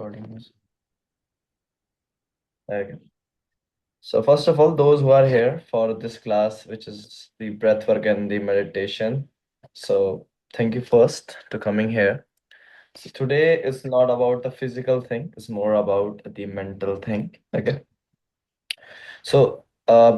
Recording is okay. So first of all, those who are here for this class, which is the breath work and the meditation. So thank you first to coming here. So today is not about the physical thing, it's more about the mental thing. Okay. So,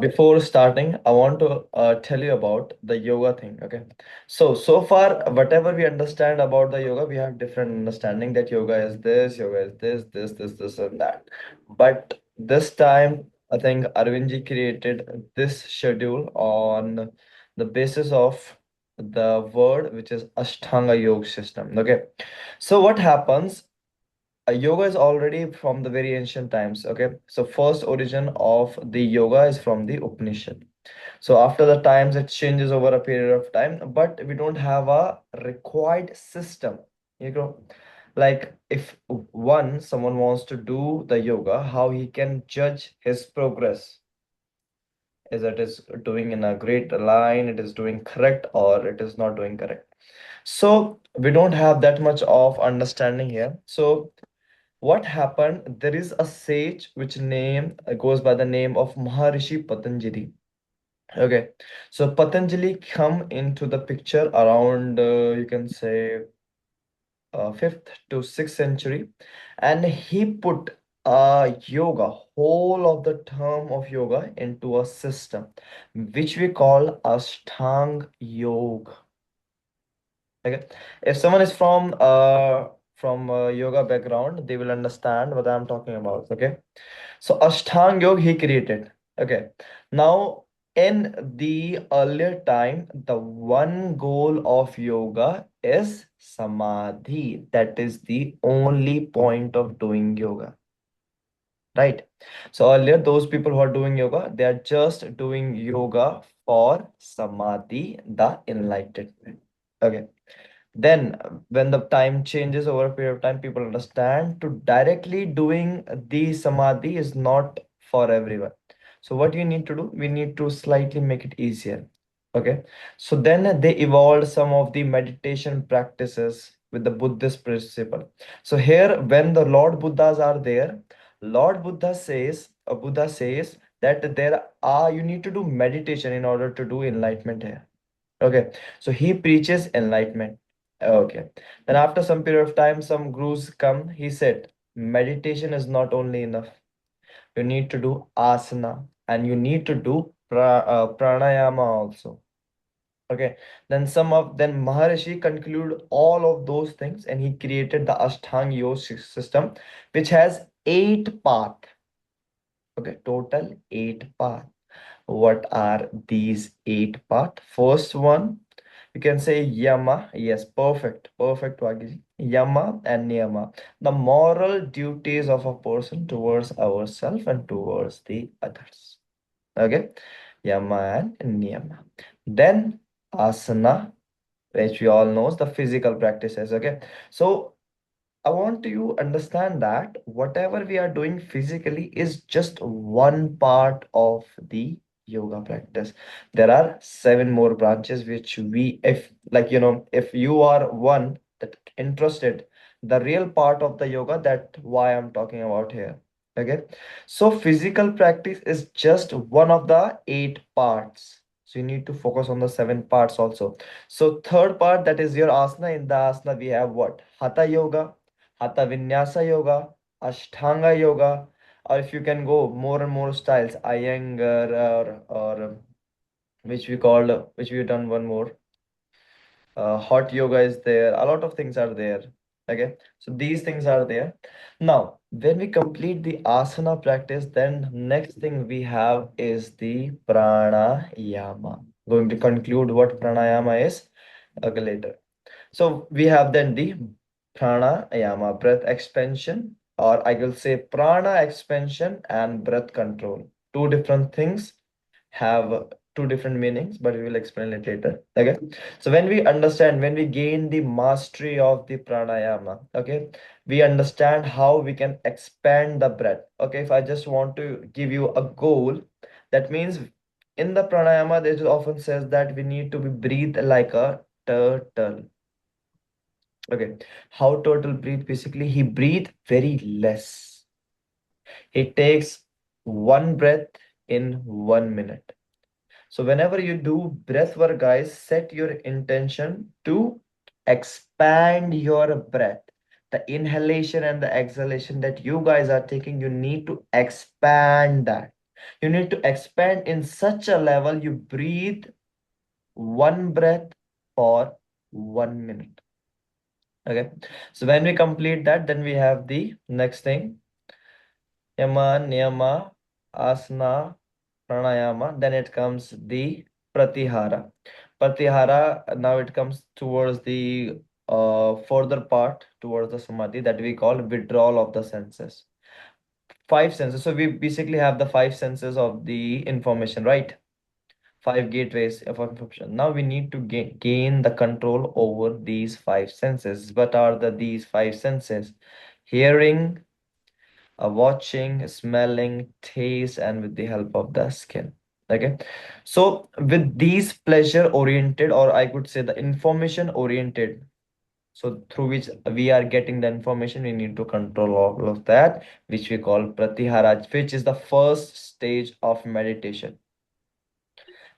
before starting, I want to tell you about the yoga thing. Okay. So far, whatever we understand about the yoga, we have different understanding that yoga is this, and that. But this time, I think Arvindji created this schedule on the basis of the word which is Ashtanga Yoga system. Okay. So what happens? Yoga is already from the very ancient times. Okay, so first origin of the yoga is from the Upanishad. So after the times it changes over a period of time, but we don't have a required system. You know, like if someone wants to do the yoga, how he can judge his progress, is it is doing in a great line, it is doing correct, or it is not doing correct. So we don't have that much of understanding here. So what happened, there is a sage which name goes by the name of Maharishi Patanjali. Okay, so Patanjali come into the picture around you can say 5th to 6th century, and he put yoga, whole of the term of yoga, into a system which we call Ashtang Yoga. Okay, if someone is from yoga background, they will understand what I'm talking about. Okay, so Ashtang Yoga he created. Okay, now in the earlier time, the one goal of yoga is samadhi. That is the only point of doing yoga, right? So earlier, those people who are doing yoga, they are just doing yoga for samadhi, the enlightenment. Okay. Then, when the time changes over a period of time, people understand to directly doing the samadhi is not for everyone. So, what you need to do, we need to slightly make it easier. Okay. So, then they evolved some of the meditation practices with the Buddhist principle. So, here, when the Lord Buddhas are there, Buddha says that you need to do meditation in order to do enlightenment here. Okay, so he preaches enlightenment. Okay, then after some period of time, some gurus come. He said, meditation is not only enough. You need to do asana and you need to do pranayama also. Okay, then Maharishi conclude all of those things and he created the Ashtanga Yoga system, which has 8 path. Okay, total 8 path. What are these 8 path? First one, you can say yama. Yes, perfect, Wagiji. Yama and niyama, the moral duties of a person towards ourselves and towards the others. Okay, yama and niyama. Then asana, which we all knows the physical practices. Okay, so I want you understand that whatever we are doing physically is just one part of the yoga practice. There are 7 more branches which if if you are one that interested, the real part of the yoga, that why I'm talking about here. Okay, so physical practice is just one of the 8 parts. So you need to focus on the 7 parts also. So third part, that is your asana. In the asana we have what? Hatha yoga, Hatha Vinyasa Yoga, Ashtanga Yoga, or if you can go more and more styles, Iyengar, or which we done one more. Hot yoga is there. A lot of things are there. Okay, so these things are there. Now, when we complete the asana practice, then next thing we have is the pranayama. Going to conclude what pranayama is later. So we have then the pranayama, breath expansion, or I will say prana expansion and breath control. Two different things have two different meanings, but we will explain it later. Okay. So when we gain the mastery of the pranayama, okay, we understand how we can expand the breath. Okay, if I just want to give you a goal, that means in the pranayama, it often says that we need to be breathe like a turtle. Okay, how turtle breathe? Basically, he breathe very less. He takes one breath in 1 minute. So whenever you do breath work, guys, set your intention to expand your breath. The inhalation and the exhalation that you guys are taking, you need to expand that. You need to expand in such a level you breathe one breath for 1 minute. Okay. So when we complete that, then we have the next thing. Yama, Niyama, Asana, Pranayama. Then it comes the Pratihara. Pratihara, now it comes towards the further part towards the Samadhi that we call withdrawal of the senses. Five senses. So we basically have the five senses of the information, right? Five gateways of information. Now we need to gain the control over these five senses. What are these five senses? Hearing, watching, smelling, taste, and with the help of the skin. Okay. So with these pleasure oriented, or I could say the information oriented, so through which we are getting the information, we need to control all of that, which we call pratihara, which is the first stage of meditation.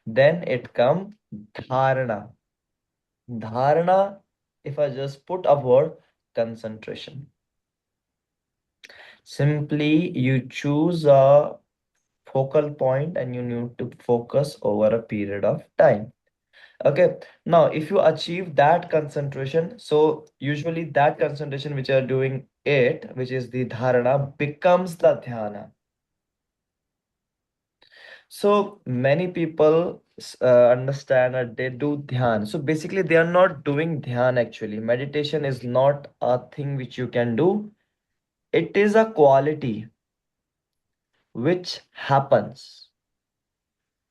Then it comes dharana. Dharana, if I just put a word, concentration. Simply, you choose a focal point and you need to focus over a period of time. Okay, now if you achieve that concentration, so usually that concentration which you are doing it, which is the dharana, becomes the dhyana. So many people understand that they do dhyan. So basically, they are not doing dhyan actually. Meditation is not a thing which you can do, it is a quality which happens,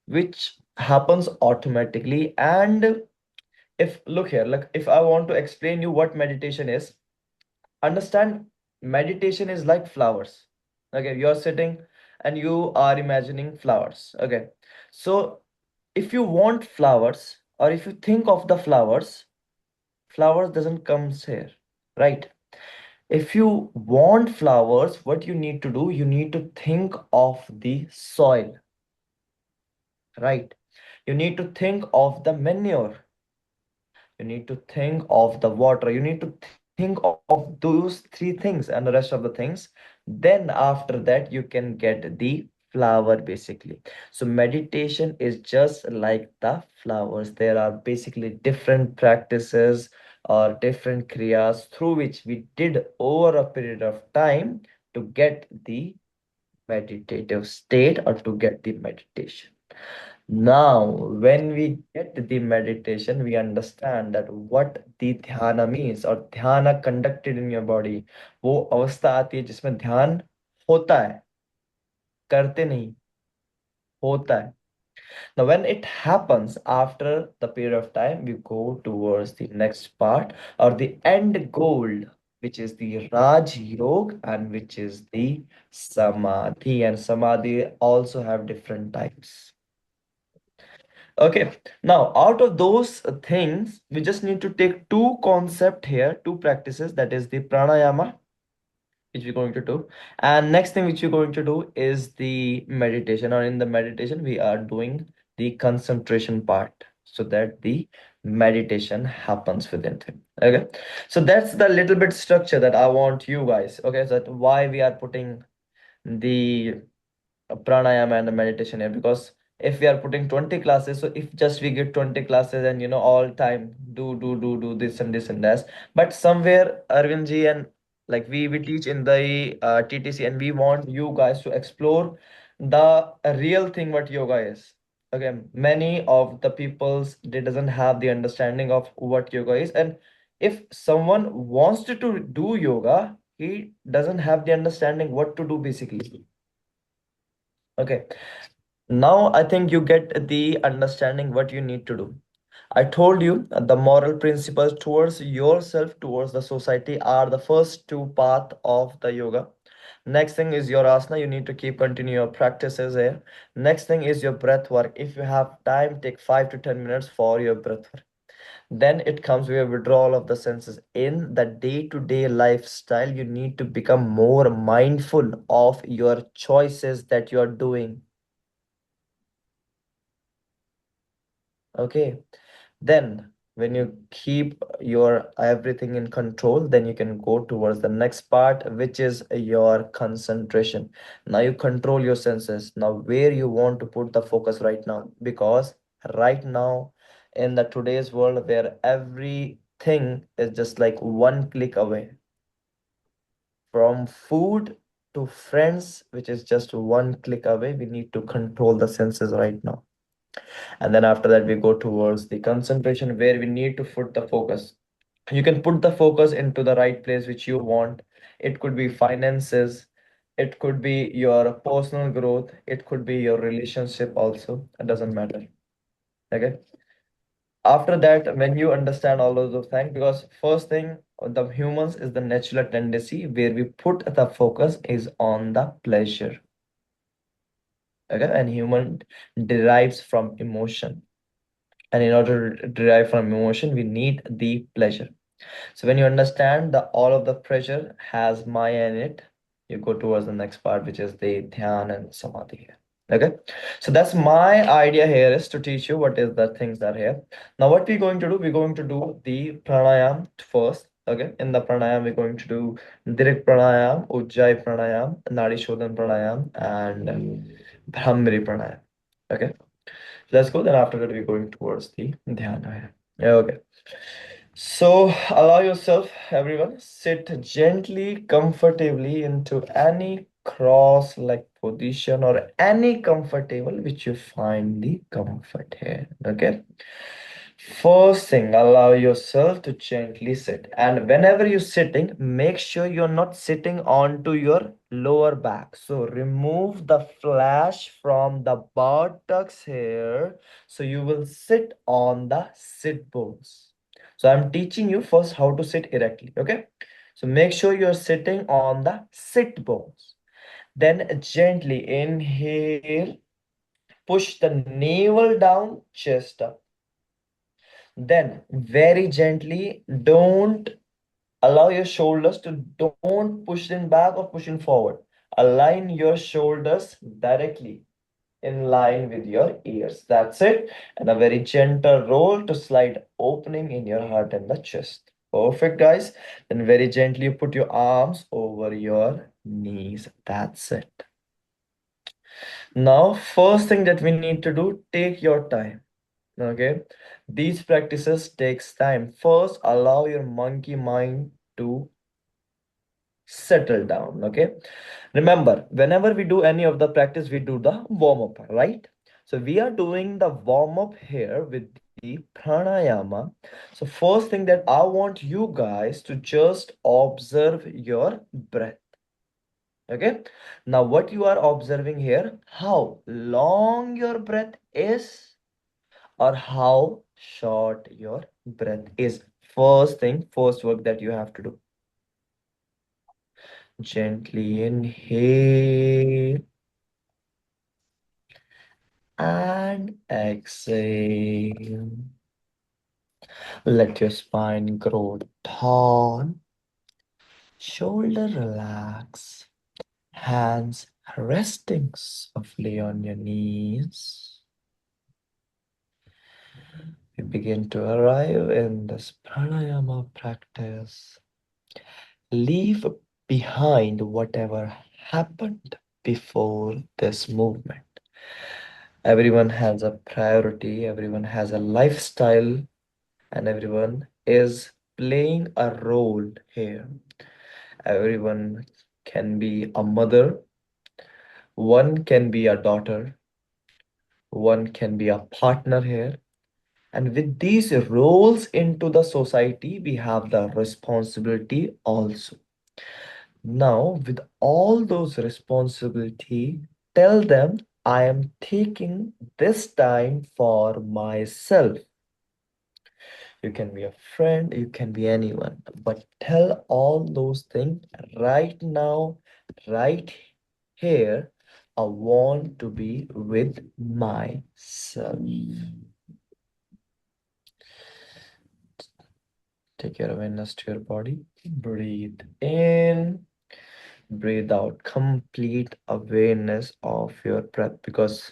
which happens automatically. And if look here, like if I want to explain you what meditation is, understand meditation is like flowers. Okay, you're sitting and you are imagining flowers. Okay, so if you want flowers or if you think of the flowers doesn't comes here, right? If you want flowers, what you need to do, you need to think of the soil, right? You need to think of the manure, you need to think of the water, you need to think of those three things and the rest of the things. Then after that you can get the flower basically. So meditation is just like the flowers. There are basically different practices or different kriyas through which we did over a period of time to get the meditative state or to get the meditation. Now, when we get the meditation, we understand that what the dhyana means or dhyana conducted in your body. वो अवस्था आती है जिसमें ध्यान होता है, करते नहीं, होता है. Now, when it happens after the period of time, we go towards the next part or the end goal, which is the Raj Yoga and which is the Samadhi. And Samadhi also have different types. Okay, now out of those things, we just need to take two concept here, two practices, that is the pranayama, which we're going to do. And next thing which we're going to do is the meditation, or in the meditation, we are doing the concentration part so that the meditation happens within them. Okay, so that's the little bit structure that I want you guys. Okay, so that why we are putting the pranayama and the meditation here, because if we are putting 20 classes, so if just we get 20 classes and all time do this and this and that, but somewhere Arvind ji and like we teach in the TTC, and we want you guys to explore the real thing what yoga is. Okay, many of the peoples, they doesn't have the understanding of what yoga is, and if someone wants to do yoga, he doesn't have the understanding what to do basically. Okay, now I think you get the understanding what you need to do. I told you the moral principles towards yourself, towards the society are the first two path of the yoga. Next thing is your asana. You need to keep continue your practices here. Next thing is your breath work. If you have time, take 5 to 10 minutes for your breath work. Then it comes with a withdrawal of the senses. In the day-to-day lifestyle, you need to become more mindful of your choices that you are doing. Okay. Then, when you keep your everything in control, then you can go towards the next part, which is your concentration. Now you control your senses. Now, where you want to put the focus right now, because right now in the today's world where everything is just like one click away, from food to friends, which is just one click away, we need to control the senses right now. And then after that we go towards the concentration, where we need to put the focus. You can put the focus into the right place which you want. It could be finances, it could be your personal growth, it could be your relationship also, it doesn't matter. Okay, after that, when you understand all of those things, because first thing, the humans is the natural tendency where we put the focus is on the pleasure. Okay, and human derives from emotion, and in order to derive from emotion we need the pleasure. So when you understand the all of the pressure has Maya in it, you go towards the next part, which is the dhyan and samadhi here. Okay, so that's my idea here, is to teach you what is the things that are here. Now what we're going to do, we're going to do the pranayam first. Okay, in the pranayam we're going to do direct pranayam, ujjayi pranayam, nadi shodhan pranayam, and brahmari pranayam. Okay, let's go. Then after that we're going towards the dhyana here. Okay. So allow yourself, everyone, sit gently, comfortably into any cross-leg position or any comfortable which you find the comfort here. Okay. First thing, allow yourself to gently sit. And whenever you're sitting, make sure you're not sitting onto your lower back. So remove the flash from the buttocks here. So you will sit on the sit bones. So I'm teaching you first how to sit erectly. Okay. So make sure you're sitting on the sit bones. Then gently inhale, push the navel down, chest up. Then very gently, don't allow your shoulders to, don't push in back or push in forward. Align your shoulders directly in line with your ears. That's it. And a very gentle roll to slide opening in your heart and the chest. Perfect, guys. Then very gently you put your arms over your knees. That's it. Now, first thing that we need to do, take your time. Okay, these practices takes time. First, allow your monkey mind to settle down. Okay, remember, whenever we do any of the practice, we do the warm up, right? So we are doing the warm up here with the pranayama. So first thing that I want you guys to just observe your breath. Okay, now what you are observing here, how long your breath is or how short your breath is. First thing, first work that you have to do. Gently inhale and exhale. Let your spine grow tall, shoulder relax, hands resting softly on your knees. We begin to arrive in this pranayama practice. Leave behind whatever happened before this movement. Everyone has a priority, everyone has a lifestyle, and everyone is playing a role here. Everyone can be a mother, one can be a daughter, one can be a partner here. And with these roles into the society, we have the responsibility also. Now, with all those responsibility, tell them I am taking this time for myself. You can be a friend, you can be anyone, but tell all those things right now, right here. I want to be with myself. Take your awareness to your body. Breathe in, breathe out. Complete awareness of your breath, because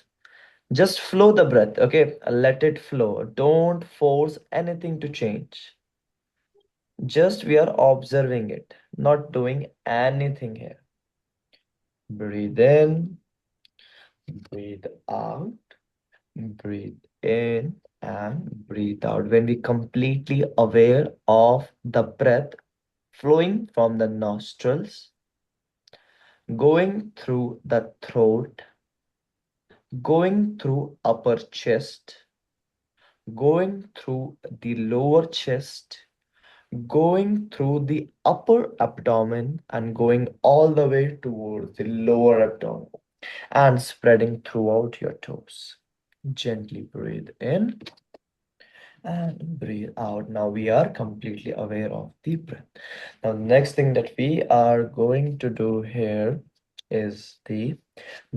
just flow the breath, okay? Let it flow. Don't force anything to change. Just we are observing it, not doing anything here. Breathe in, breathe out, breathe in, and breathe out. When we completely aware of the breath flowing from the nostrils, going through the throat, going through upper chest, going through the lower chest, going through the upper abdomen, and going all the way towards the lower abdomen and spreading throughout your toes. Gently breathe in and breathe out. Now we are completely aware of the breath. Now, the next thing that we are going to do here is the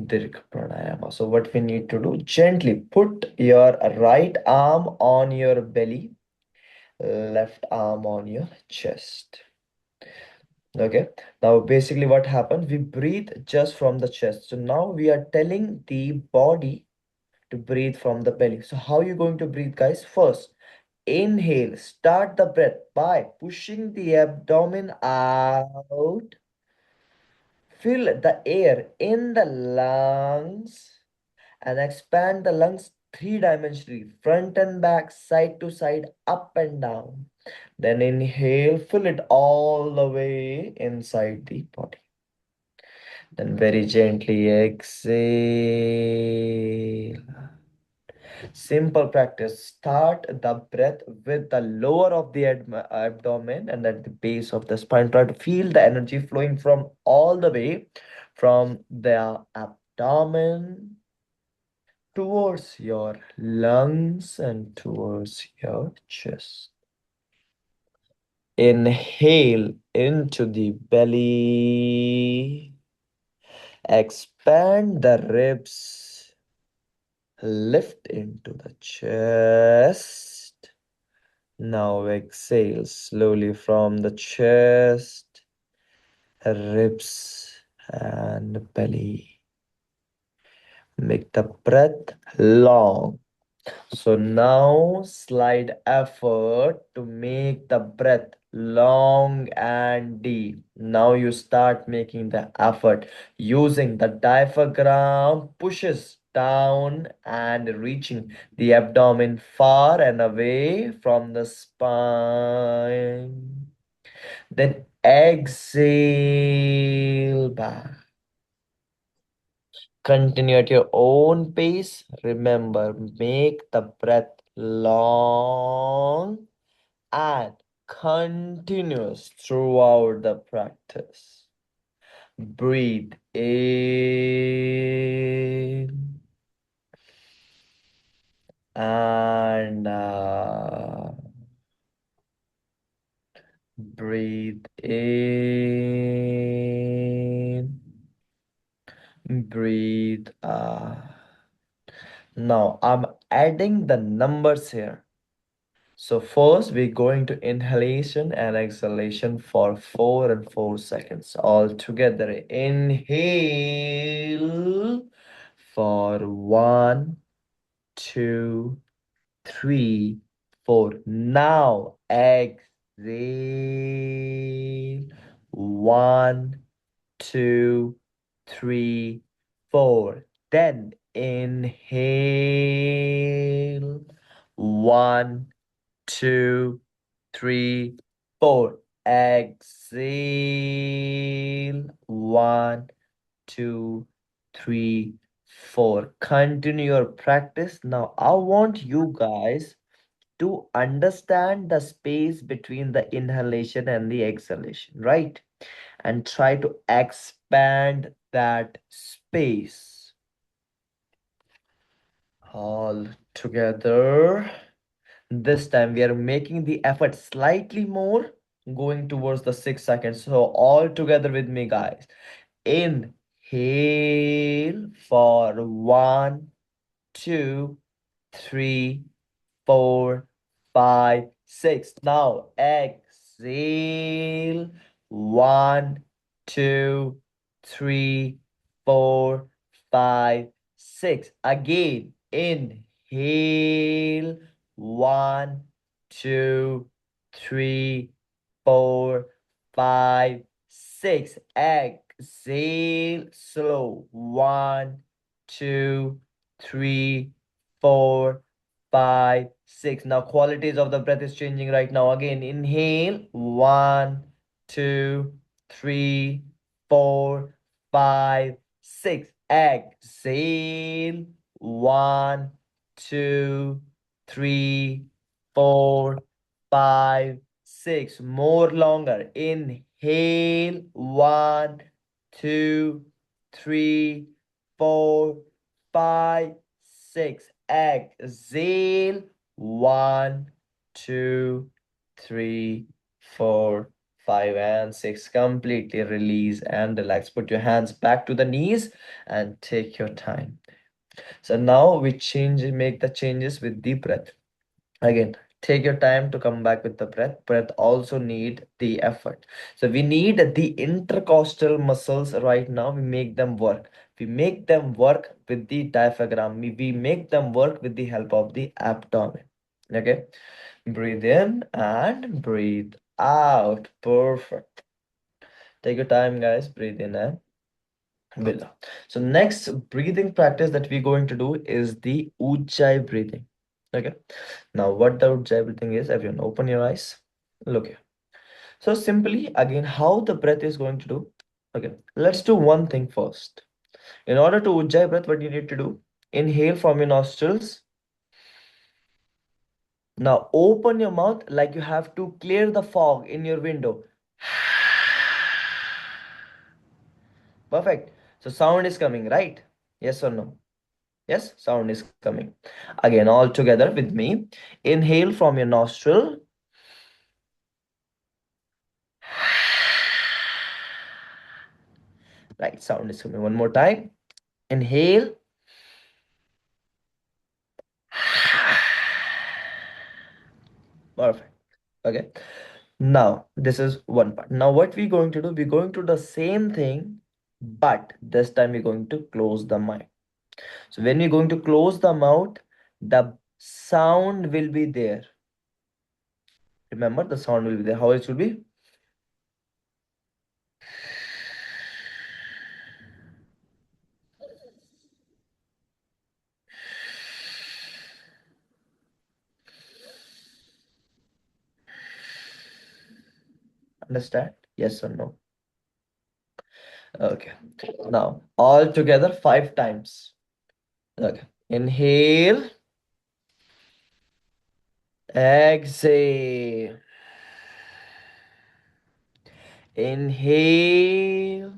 Dirk pranayama. So, what we need to do, gently put your right arm on your belly, left arm on your chest. Okay, now basically what happened, we breathe just from the chest. So now we are telling the body to breathe from the belly. So how are you going to breathe, guys? First, inhale, start the breath by pushing the abdomen out. Fill the air in the lungs and expand the lungs three-dimensionally, front and back, side to side, up and down. Then inhale, fill it all the way inside the body. Then very gently exhale. Simple practice. Start the breath with the lower of the abdomen and at the base of the spine. Try to feel the energy flowing from all the way from the abdomen towards your lungs and towards your chest. Inhale into the belly. Expand the ribs. Lift into the chest. Now exhale slowly from the chest, ribs, and belly. Make the breath long. So now slide effort to make the breath long and deep. Now you start making the effort using the diaphragm pushes down and reaching the abdomen far and away from the spine. Then exhale back. Continue at your own pace. Remember, make the breath long and continuous throughout the practice. Breathe in and breathe in, breathe out. Now I'm adding the numbers here. So first we're going to inhalation and exhalation for 4 and 4 seconds all together. Inhale for 1, 2, 3, 4. Now exhale 1, 2, 3, 4. Then inhale 1, 2, 3, 4. Exhale 1, 2, 3, 4. Continue your practice. Now, I want you guys to understand the space between the inhalation and the exhalation, right? And try to expand that space all together. This time we are making the effort slightly more, going towards the 6 seconds. So all together with me, guys. Inhale for 1, 2, 3, 4, 5, 6. Now exhale exhale. 1, 2, 3, 4, 5, 6. Again, inhale. 1, 2, 3, 4, 5, 6. Exhale. Slow. 1, 2, 3, 4, 5, 6. Now, qualities of the breath is changing right now. Again, inhale. 1, 2, 3, 4, 5, 6. Exhale. 1, 2, 3, 4, 5, 6. More longer. Inhale. 1, 2, 3, 4, 5, 6. Exhale. 1, 2, 3, 4, 5, and 6. Completely release and relax. Put your hands back to the knees and take your time. So now we make the changes with the breath. Again, take your time to come back with the breath. Breath also need the effort. So we need the intercostal muscles right now. We make them work. We make them work with the diaphragm. We make them work with the help of the abdomen. Okay. Breathe in and breathe out. Perfect. Take your time, guys. Breathe in and breathe out. So next breathing practice that we're going to do is the Ujjayi breathing. Okay. Now what the Ujjayi breathing is, everyone open your eyes. Look here. So simply again, how the breath is going to do. Okay. Let's do one thing first. In order to Ujjayi breath, what you need to do, inhale from your nostrils. Now open your mouth like you have to clear the fog in your window. Perfect. So sound is coming, right? Yes or no? Yes, sound is coming. Again, all together with me. Inhale from your nostril. Right, sound is coming. One more time. Inhale. Perfect. Okay. Now, this is one part. Now, what we're going to do, we're going to do the same thing, but this time we're going to close the mouth. So when we're going to close the mouth, the sound will be there. Remember, the sound will be there. How it should be? Understand? Yes or no? Okay. Now, all together 5 times. Okay. Inhale. Exhale. Inhale.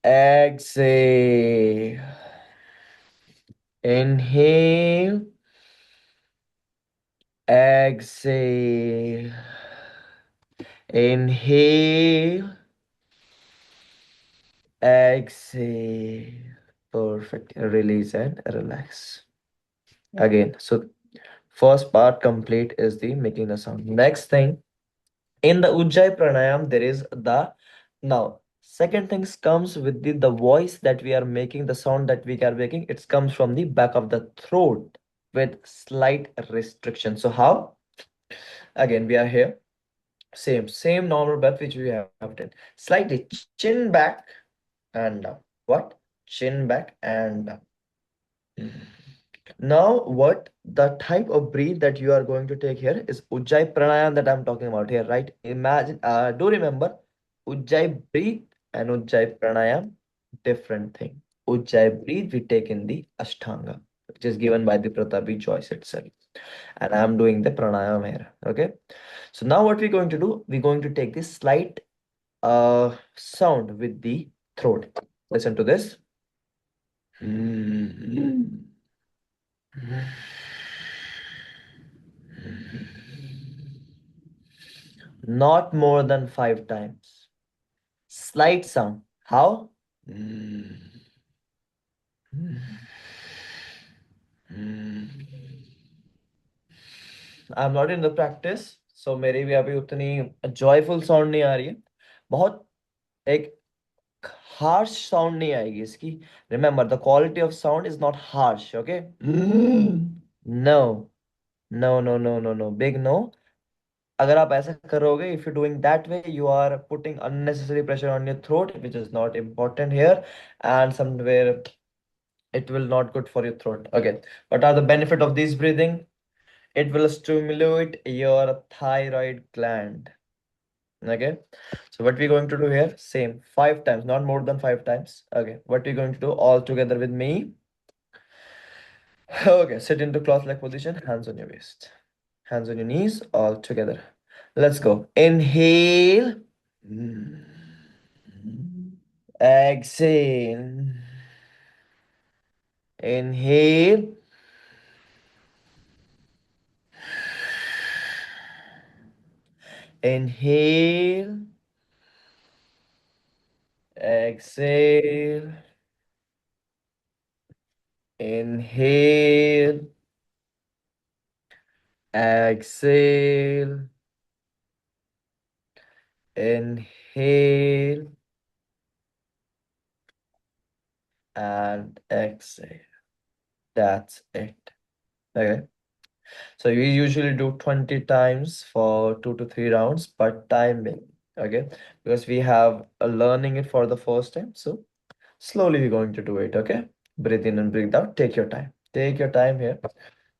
Exhale. Inhale. Exhale. Inhale. Exhale. Perfect. Release and relax. Again, so first part complete is the making the sound. Next thing, in the Ujjayi pranayam, there is the now. Second things comes with the voice that we are making, the sound that we are making. It comes from the back of the throat with slight restriction. So how? Again, we are here. Same normal breath which we have done. Slightly chin back and down. What? Chin back and down. Now, what the type of breathe that you are going to take here is Ujjayi pranayam that I'm talking about here, right? Imagine, do remember Ujjayi breathe and Ujjayi pranayam, different thing. Ujjayi breathe we take in the Ashtanga, which is given by the Pratapi choice itself. And I'm doing the pranayam here. Okay. So now what we're going to do, we're going to take this slight sound with the throat. Listen to this. Not more than 5 times. Slight sound. How? I'm not in the practice, सो मेरी भी अभी उतनी joyful sound नहीं आ रही है, बहुत एक harsh sound नहीं आएगी इसकी। Remember the quality of sound is not harsh, okay? No, no no no no no, big no. अगर आप ऐसा करोगे, if you doing that way, you are putting unnecessary pressure on your throat, which is not important here, and somewhere it will not good for your throat. Okay, what are the benefit of this breathing? It will stimulate your thyroid gland. Okay, so what we're going to do here, same 5 times, not more than 5 times. Okay, what we're going to do all together with me. Okay, sit into cross leg position, hands on your waist, hands on your knees, all together. Let's go. Inhale. Exhale. Inhale. Inhale. Exhale. Inhale. Exhale. Inhale and exhale. That's it. Okay. So we usually do 20 times for 2 to 3 rounds, but timing. Okay. Because we have a learning it for the first time. So slowly we're going to do it. Okay. Breathe in and breathe out. Take your time. Take your time here.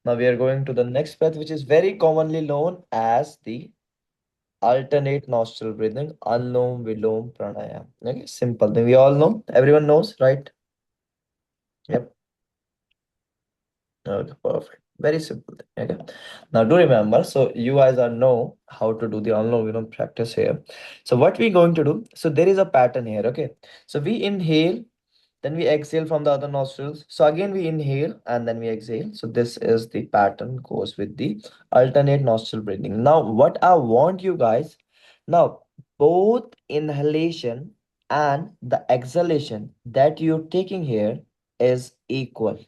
Now we are going to the next breath, which is very commonly known as the alternate nostril breathing, Anlom Vilom Pranayam. Okay, simple. Then we all know, everyone knows, right? Yep. Okay, perfect. Very simple thing. Okay. Now do remember, so you guys are know how to do the Anlom Vilom practice here. So what we're going to do, so there is a pattern here. Okay. So we inhale, then we exhale from the other nostrils. So again we inhale and then we exhale. So this is the pattern goes with the alternate nostril breathing. Now what I want you guys, now both inhalation and the exhalation that you're taking here is equal.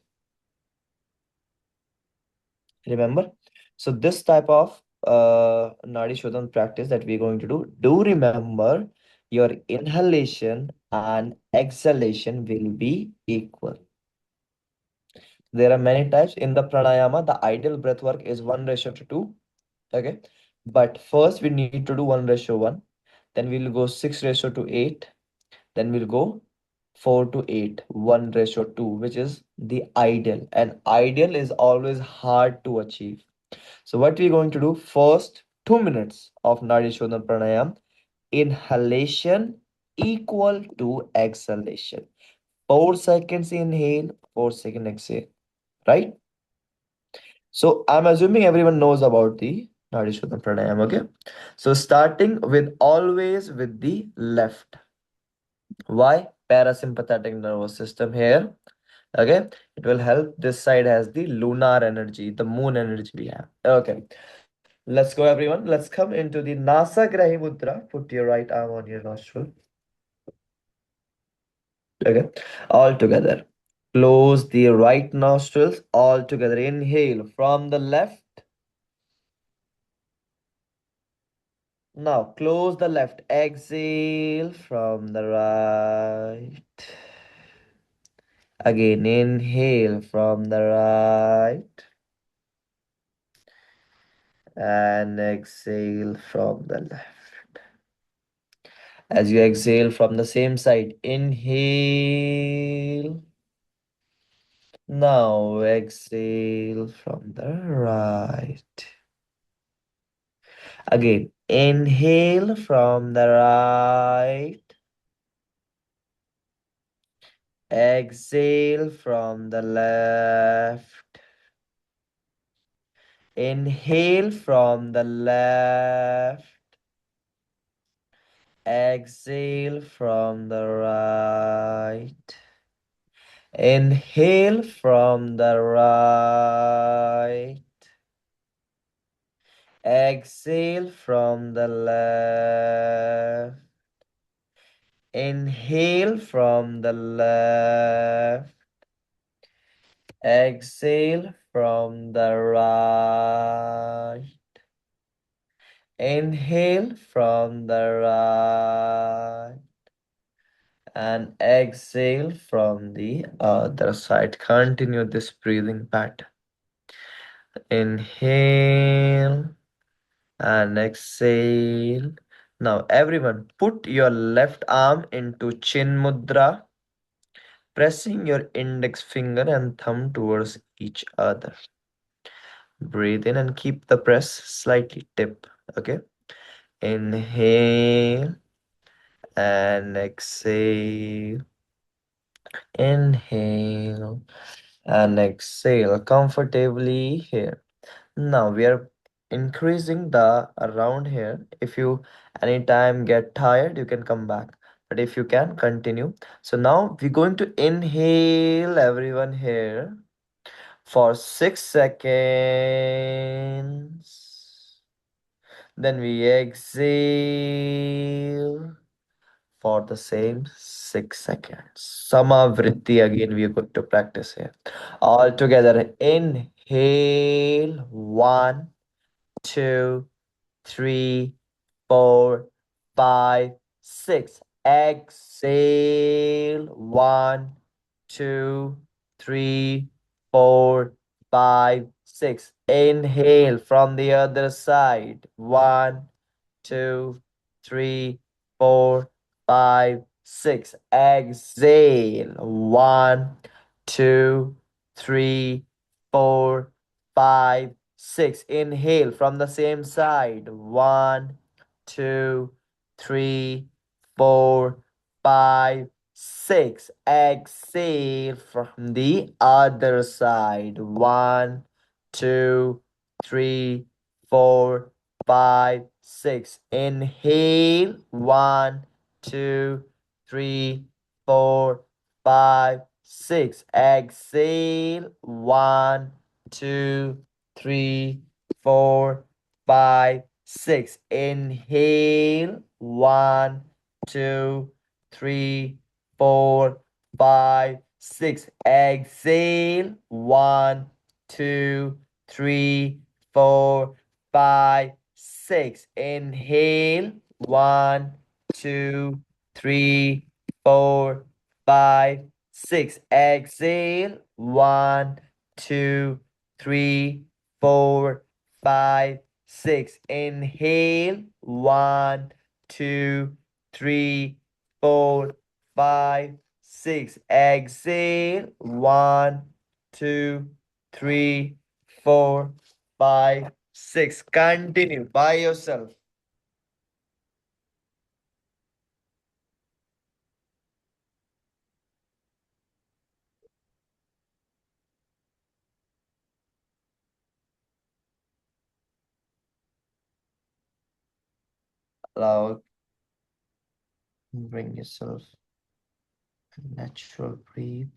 Remember? So this type of Nadi Shodhan practice that we're going to do remember your inhalation and exhalation will be equal. There are many types in the pranayama. The ideal breath work is 1:2. Okay. But first we need to do 1:1. Then we'll go 6:8. Then we'll go 4:8, 1:2, which is the ideal. And ideal is always hard to achieve. So what we're going to do first 2 minutes of Nadi Shodhan Pranayam. Inhalation equal to exhalation. 4 seconds inhale, 4 seconds exhale. Right? So I'm assuming everyone knows about the Nadi Shodhan Pranayam, okay? So starting with always with the left. Why? Parasympathetic nervous system here. Okay, it will help. This side has the lunar energy, the moon energy we have. Okay, let's go, everyone. Let's come into the Nasa Grahi Mudra. Put your right arm on your nostril. Okay, all together. Close the right nostrils all together. Inhale from the left. Now close the left. Exhale from the right. Again, inhale from the right. And exhale from the left. As you exhale from the same side, inhale. Now exhale from the right. Again, inhale from the right. Exhale from the left. Inhale from the left. Exhale from the right. Inhale from the right. Exhale from the left. Inhale from the left. Exhale from the right. Inhale from the right and exhale from the other side. Continue this breathing pattern. Inhale and exhale. Now, everyone, put your left arm into chin mudra, pressing your index finger and thumb towards each other. Breathe in and keep the press slightly tip. Okay. Inhale and exhale. Inhale and exhale comfortably here. Now we are increasing the around here. If you anytime get tired, you can come back. But if you can, continue. So now we're going to inhale everyone here for 6 seconds. Then we exhale for the same 6 seconds. Samavritti again we are going to practice here. All together. Inhale. 1, 2, 3, 4, 5, 6. Exhale. 1, 2, 3, 4, 5, 6. Inhale from the other side. 1, 2, 3, 4, 5, 6. Exhale. 1, 2, 3, 4, 5, 6. Inhale from the same side. 1, 2, 3, 4, 5, 6. Exhale from the other side. 1, 2, 3, 4, 5, 6. Inhale. 1, 2, 3, 4, 5, 6. Exhale. 1, 2, 3, 4, 5, 6. Inhale. 1, 2, 3, 4, 5, 6. Exhale. 1, 2, 3, 4, 5, 6. Inhale. 1, 2, 3, 4, 5, 6. Exhale. 1, 2, 3, 4, 5, 6. Inhale. 1, 2, 3, 4, 5, 6. Exhale. 1, 2, 3, 4, 5, 6. Continue by yourself. Allow, bring yourself natural breathe.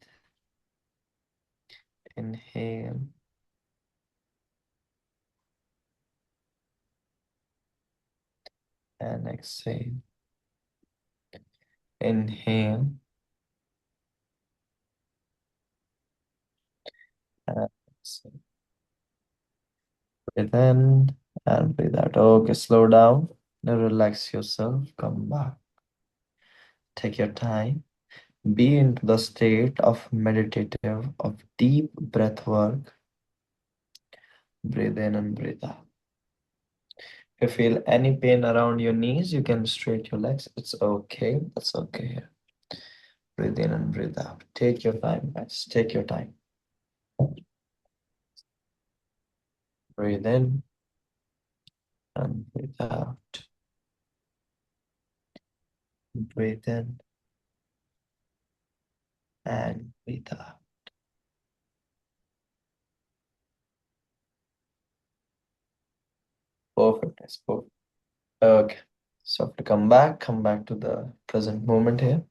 Inhale and exhale. Inhale and exhale. Breathe in and breathe out. Okay, slow down. Now relax yourself. Come back. Take your time. Be into the state of meditative, of deep breath work. Breathe in and breathe out. If you feel any pain around your knees, you can straighten your legs. It's okay. That's okay here. Breathe in and breathe out. Take your time, guys. Take your time. Breathe in and breathe out. Breathe in and breathe out. Perfect. That's perfect. Okay. So to come back to the present moment here.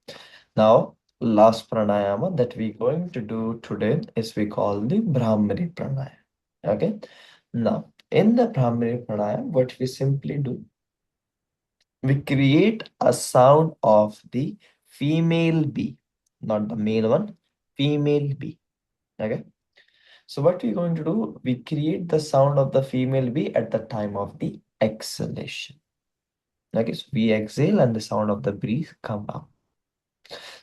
Now, last pranayama that we're going to do today is we call the Brahmari pranayama. Okay. Now, in the Brahmari pranayama, what we simply do, we create a sound of the female bee, not the male one, female bee. Okay. So what we're going to do, we create the sound of the female bee at the time of the exhalation. Okay, so we exhale and the sound of the breeze come out.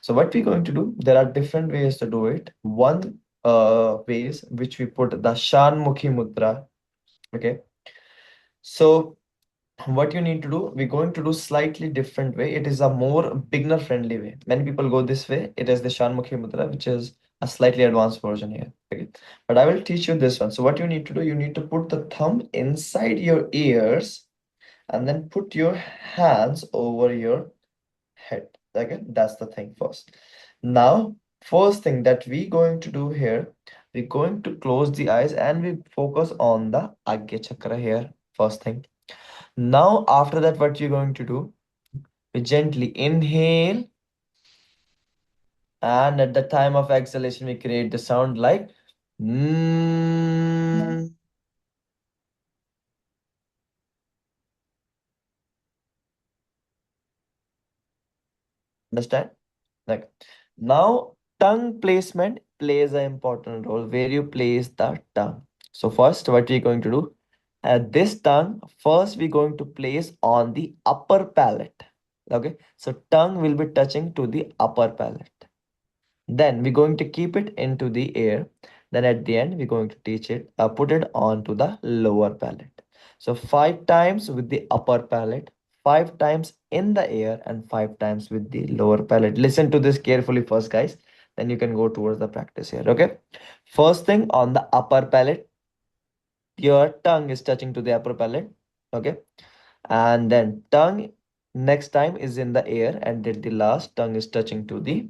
So what we're going to do, there are different ways to do it. One ways which we put the Shanmukhi Mudra. Okay, so what you need to do, we're going to do slightly different way. It is a more beginner friendly way. Many people go this way. It is the Shanmukhi Mudra, which is a slightly advanced version here. Okay, but I will teach you this one. So what you need to do, you need to put the thumb inside your ears and then put your hands over your head. Okay, that's the thing first. Now, first thing that we going to do here, we're going to close the eyes and we focus on the Agya Chakra here. First thing. Now, after that, what you're going to do, we gently inhale, and at the time of exhalation, we create the sound like mm. Understand? Like now, tongue placement plays an important role where you place the tongue. So first, what we're going to do, this tongue, first we're going to place on the upper palate. Okay, so tongue will be touching to the upper palate. Then we're going to keep it into the air. Then at the end, we're going to put it onto the lower palate. So 5 times with the upper palate, 5 times in the air, and 5 times with the lower palate. Listen to this carefully first, guys. Then you can go towards the practice here. Okay. First thing on the upper palate, your tongue is touching to the upper palate. Okay. And then tongue next time is in the air, and at the last, tongue is touching to the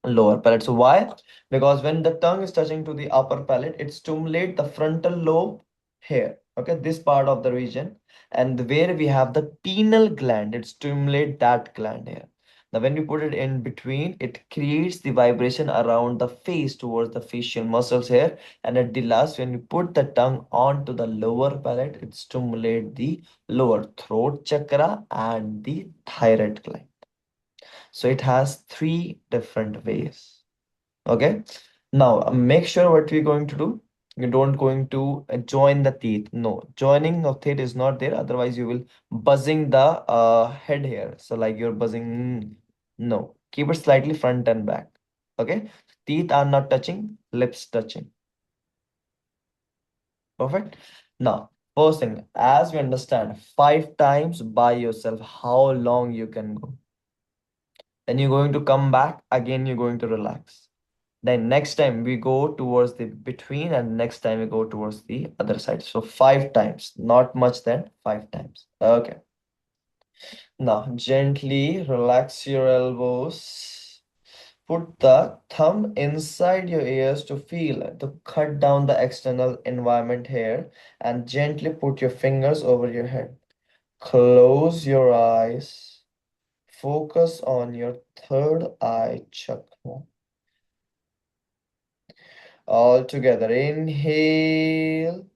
lower palate. So why? Because when the tongue is touching to the upper palate, it stimulates the frontal lobe here. Okay, this part of the region, and where we have the pineal gland, it stimulates that gland here. Now, when you put it in between, it creates the vibration around the face towards the facial muscles here. And at the last, when you put the tongue onto the lower palate, it stimulates the lower throat chakra and the thyroid gland. So it has three different ways. Okay. Now make sure what we're going to do. You don't going to join the teeth. No, joining of teeth is not there. Otherwise, you will buzzing the head here. So like you're buzzing. No, keep it slightly front and back. Okay. Teeth are not touching. Lips touching. Perfect. Now, first thing, as we understand, 5 times by yourself, how long you can go. Then you're going to come back again, you're going to relax. Then next time we go towards the between, and next time we go towards the other side. So 5 times, not much than 5 times. Okay. Now gently relax your elbows. Put the thumb inside your ears to feel, to cut down the external environment here, and gently put your fingers over your head. Close your eyes. Focus on your third eye chakra. All together. Inhale.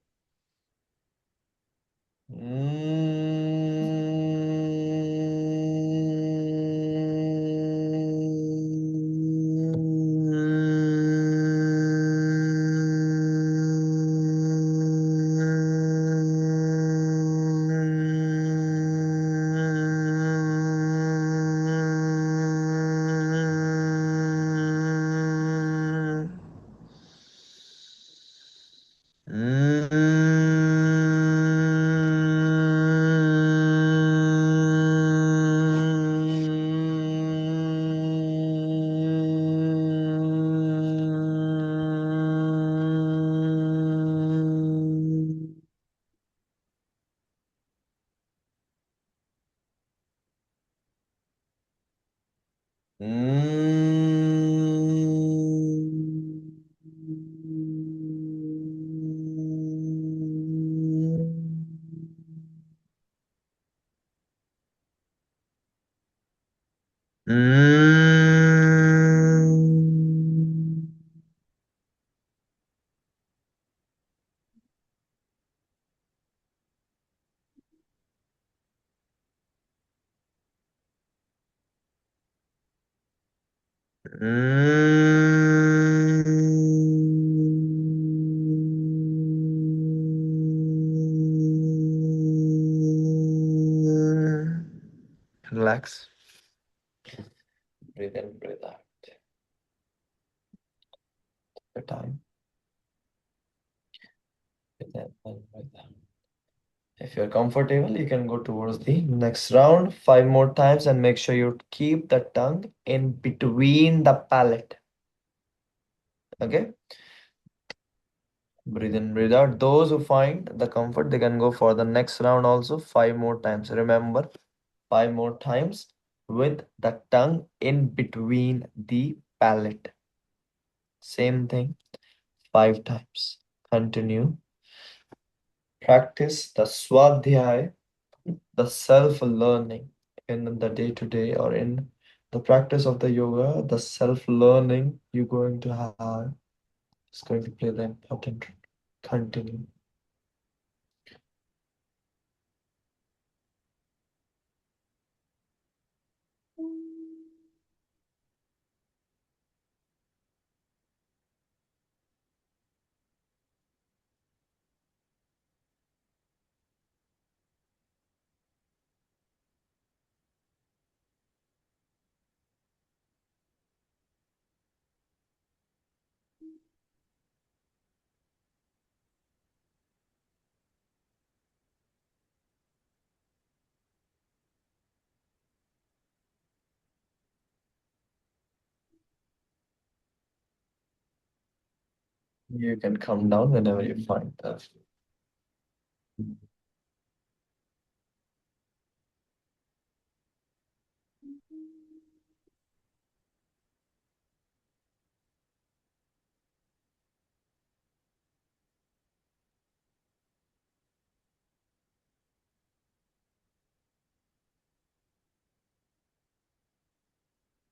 relax. Breathe in, breathe out. Your time. Breathe in and breathe out. If you're comfortable, you can go towards the next round. Five more times and make sure you keep the tongue in between the palate. Okay? Breathe in, breathe out. Those who find the comfort, they can go for the next round also. Five more times. Remember, five more times with the tongue in between the palate. Same thing, five times. Continue. Practice the swadhyay, the self-learning in the day-to-day or in the practice of the yoga, the self-learning you're going to have is going to play the important role. Continue. You can come down whenever you find that.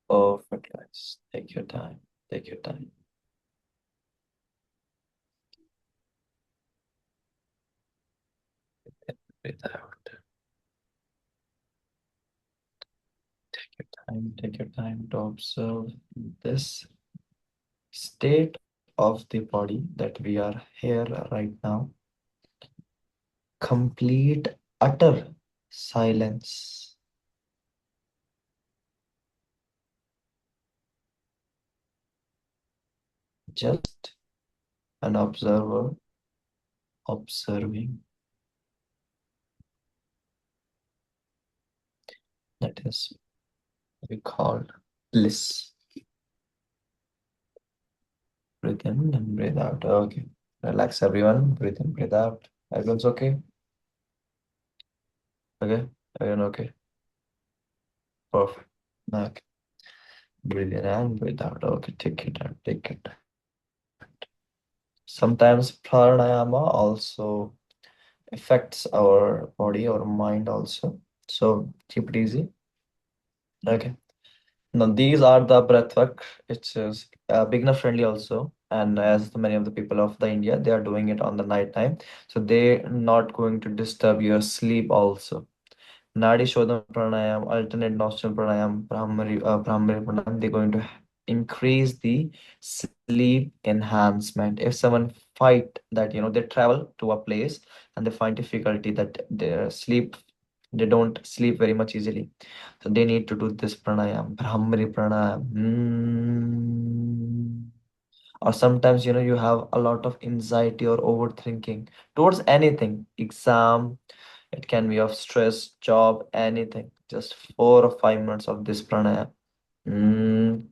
Perfect, guys. Take your time. Take your time. Breathe out. Take your time to observe this state of the body that we are here right now. Complete, utter silence. Just an observer observing. That is we call bliss. Breathe in and breathe out. Okay. Relax, everyone. Breathe in, breathe out. Everyone's okay? Okay. Everyone okay? Perfect. Okay. Breathe in and breathe out. Okay. Take your time. Take your time. Sometimes pranayama also affects our body or mind also. So keep it easy. Okay. Now these are the breathwork. It is beginner friendly also. And as many of the people of the India, they are doing it on the night time. So they're not going to disturb your sleep also. Nadi Shodhana Pranayam, alternate nostril pranayam, Brahmari pranayam, they're going to increase the sleep enhancement. If someone fight that, they travel to a place and they find difficulty that they don't sleep very much easily. So they need to do this pranayam, Brahmari pranayam. Or sometimes, you have a lot of anxiety or overthinking towards anything, exam, it can be of stress, job, anything. Just 4 or 5 minutes of this pranayama.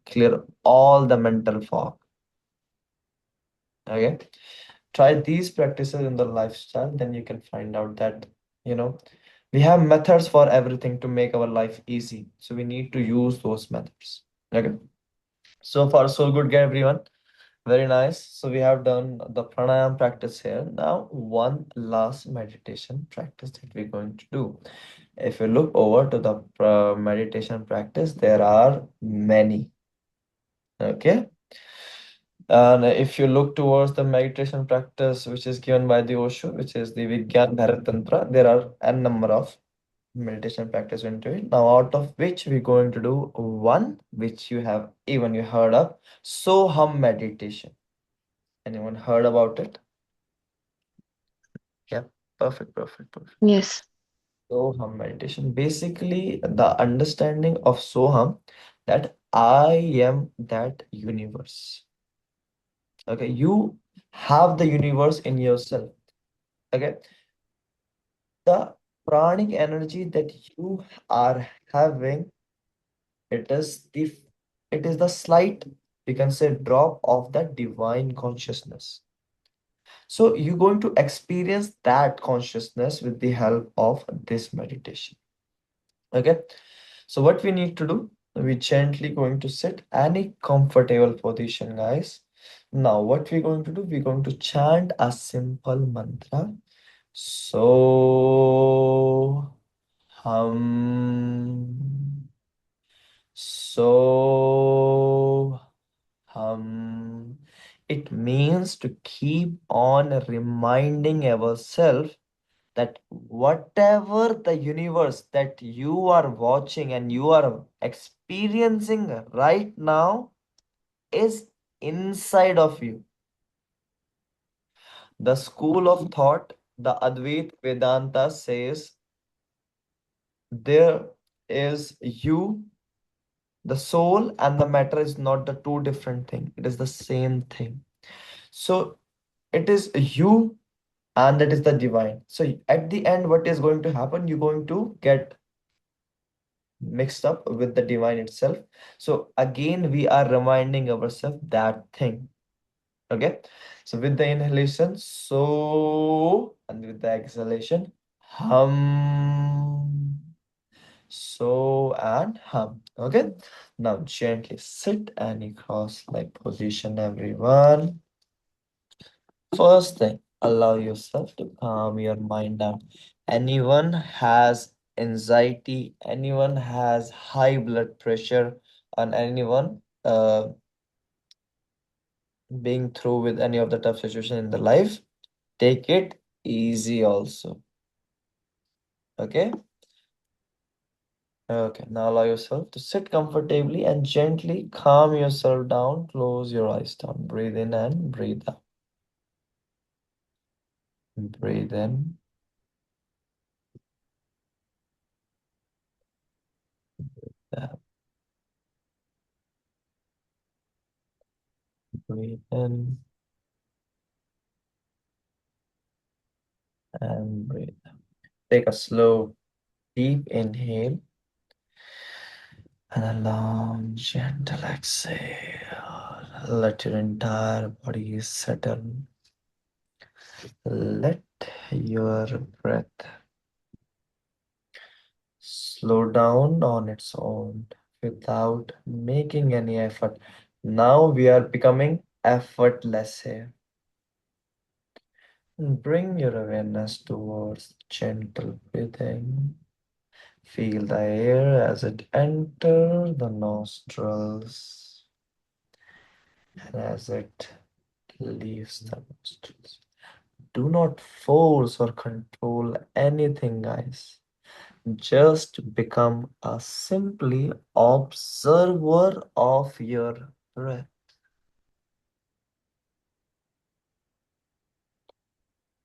Clear all the mental fog. Okay. Try these practices in the lifestyle, then you can find out that, you know, we have methods for everything to make our life easy. So we need to use those methods. Okay. So far, so good, everyone. Very nice. So we have done the pranayam practice here. Now, one last meditation practice that we're going to do. If you look over to the meditation practice, there are many. Okay. And if you look towards the meditation practice, which is given by the Osho, which is the Vigyan Bharat Tantra, there are n number of meditation practice into it. Now, out of which we're going to do one, which you heard of, Soham meditation. Anyone heard about it? Yeah, perfect, perfect, perfect. Yes. Soham meditation. Basically, the understanding of Soham, that I am that universe. Okay, you have the universe in yourself. Okay, the pranic energy that you are having, it is the it is the slight, you can say, drop of the divine consciousness. So you're going to experience that consciousness with the help of this meditation. Okay. So what we need to do, we gently going to sit any comfortable position, guys. Now what we're going to do, we're going to chant a simple mantra. So hum, so hum. It means to keep on reminding ourselves that whatever the universe that you are watching and you are experiencing right now is inside of you. The school of thought, the Advaita Vedanta says there is you, the soul, and the matter is not the two different thing. It is the same thing. So it is you and that is the divine. So at the end, what is going to happen? You're going to get mixed up with the divine itself. So again, we are reminding ourselves that thing. Okay. So with the inhalation, so, and with the exhalation, hum. So and hum. Okay. Now gently sit any cross-leg position, everyone. First thing, allow yourself to calm your mind down. Anyone has anxiety, anyone has high blood pressure, and anyone being through with any of the tough situation in the life, take it easy also. Okay? Okay, now allow yourself to sit comfortably and gently calm yourself down. Close your eyes down. Breathe in and breathe out. Breathe in. uh, Breathe in and breathe out. Take a slow, deep inhale and a long, gentle exhale. Let your entire body settle. Let your breath slow down on its own without making any effort. Now we are becoming effortless here. Bring your awareness towards gentle breathing. Feel the air as it enters the nostrils and as it leaves the nostrils. Do not force or control anything, guys. Just become a simply observer of your breath.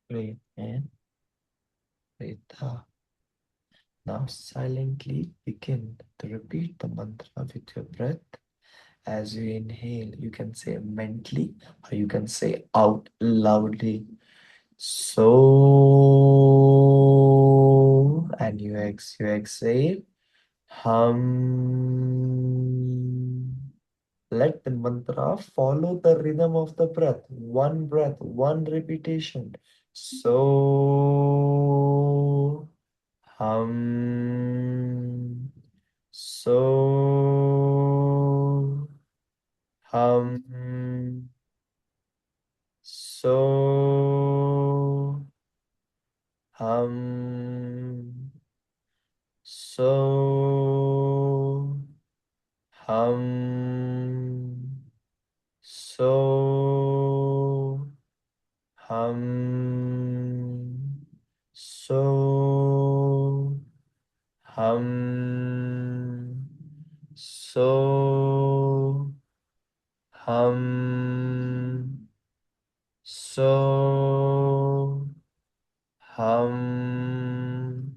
Breathe in, breathe out. Now silently begin to repeat the mantra with your breath. As you inhale, you can say mentally or you can say out loudly. So, and you exhale. Hum. Let the mantra follow the rhythm of the breath, one repetition. So, hum. So, hum. So, hum. So, hum. So, hum. So, hum. So, hum. So, hum.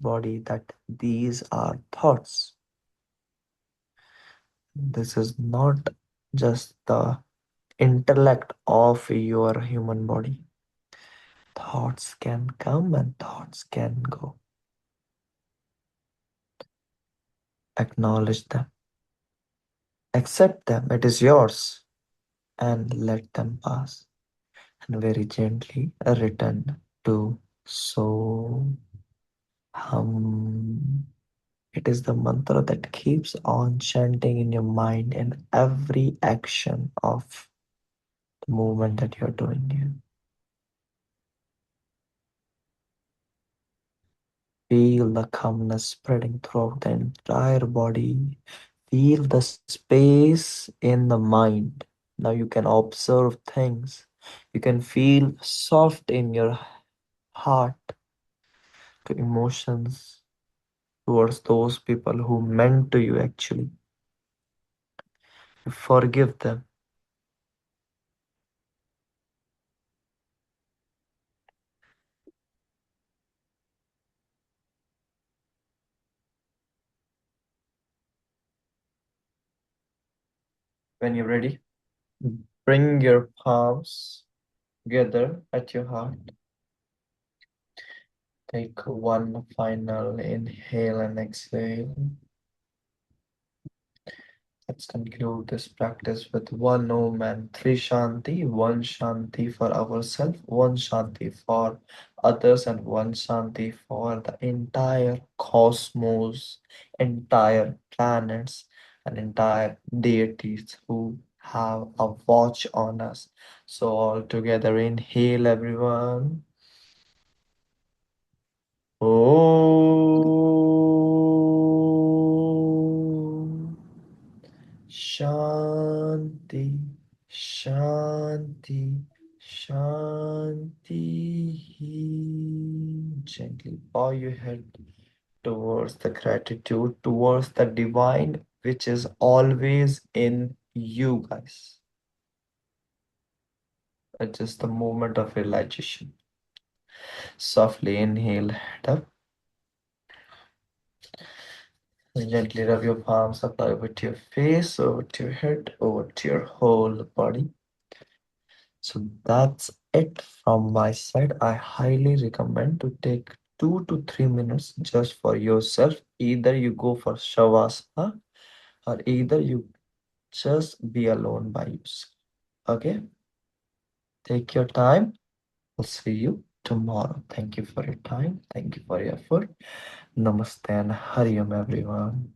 body that these are thoughts. This is not just the intellect of your human body. Thoughts can come and thoughts can go. Acknowledge them, accept them, it is yours, and let them pass. And very gently return to so hum. It is the mantra that keeps on chanting in your mind in every action of the movement that you're doing here. Feel the calmness spreading throughout the entire body. Feel the space in the mind. Now you can observe things. You can feel soft in your heart to emotions towards those people who meant to you actually. You forgive them. When you're ready, bring your palms together at your heart. Take one final inhale and exhale. Let's conclude this practice with one Om and three Shanti. One Shanti for ourselves, one Shanti for others, and one Shanti for the entire cosmos, entire planets, and entire deities who have a watch on us. So, all together, inhale, everyone. Om Shanti. Shanti, Shanti. Gently bow your head towards the gratitude, towards the divine, which is always in you, guys. It's just the moment of realization. Softly inhale, head up. Gently rub your palms up over to your face, over to your head, over to your whole body. So that's it from my side. I highly recommend to take 2 to 3 minutes just for yourself. Either you go for Shavasana or either you just be alone by yourself. Okay? Take your time. We'll see you tomorrow. Thank you for your time. Thank you for your effort. Namaste and Hariom, everyone.